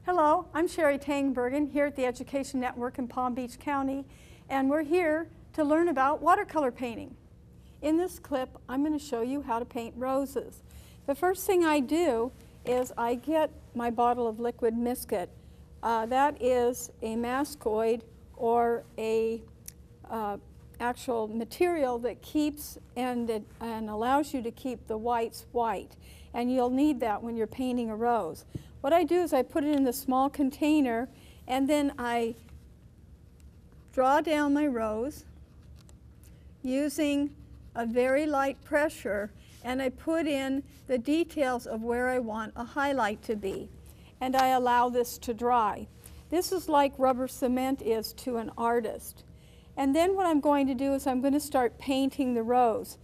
Hello, I'm Sherie Tengbergen here at the Education Network in Palm Beach County, and we're here to learn about watercolor painting. In this clip, I'm going to show you how to paint roses. The first thing I do is I get my bottle of liquid Maskoid. That is a Maskoid, or a actual material that keeps and allows you to keep the whites white. And you'll need that when you're painting a rose. What I do is I put it in the small container, and then I draw down my rose using a very light pressure, and I put in the details of where I want a highlight to be. And I allow this to dry. This is like rubber cement is to an artist. And then what I'm going to do is I'm going to start painting the rose.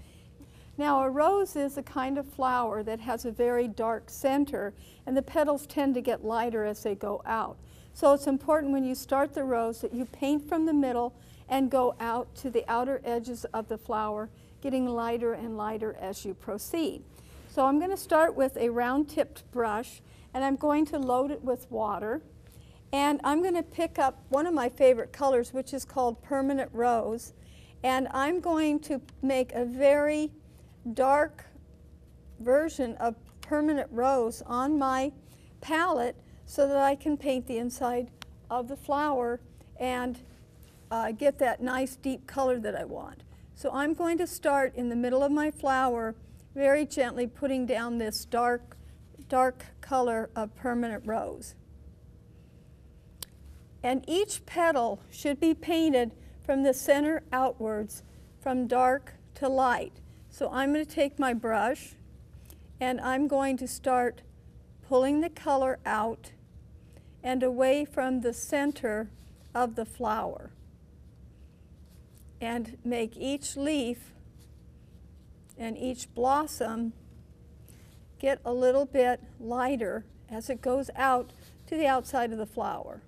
Now, a rose is a kind of flower that has a very dark center, and the petals tend to get lighter as they go out. So it's important when you start the rose that you paint from the middle and go out to the outer edges of the flower, getting lighter and lighter as you proceed. So I'm going to start with a round-tipped brush, and I'm going to load it with water. And I'm going to pick up one of my favorite colors, which is called Permanent Rose. And I'm going to make a very dark version of Permanent Rose on my palette so that I can paint the inside of the flower and get that nice deep color that I want. So I'm going to start in the middle of my flower, very gently putting down this dark color of Permanent Rose. And each petal should be painted from the center outwards, from dark to light. So I'm going to take my brush, and I'm going to start pulling the color out and away from the center of the flower, and make each leaf and each blossom get a little bit lighter as it goes out to the outside of the flower.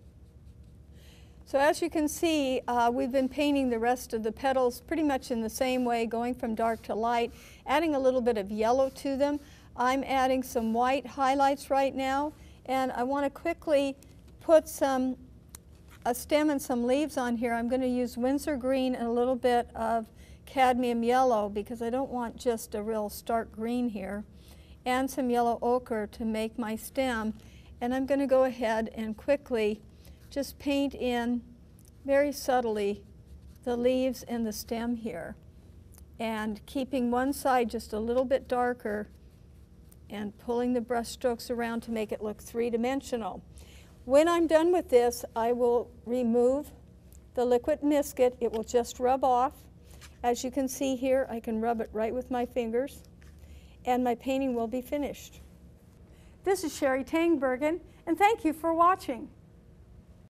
So as you can see, we've been painting the rest of the petals pretty much in the same way, going from dark to light, adding a little bit of yellow to them. I'm adding some white highlights right now, and I want to quickly put a stem and some leaves on here. I'm going to use Windsor green and a little bit of cadmium yellow because I don't want just a real stark green here, and some yellow ochre to make my stem. And I'm going to go ahead and quickly just paint in very subtly the leaves and the stem here, and keeping one side just a little bit darker and pulling the brush strokes around to make it look three-dimensional. When I'm done with this, I will remove the liquid Maskoid. It will just rub off. As you can see here, I can rub it right with my fingers, and my painting will be finished. This is Sherie Tengbergen, and thank you for watching.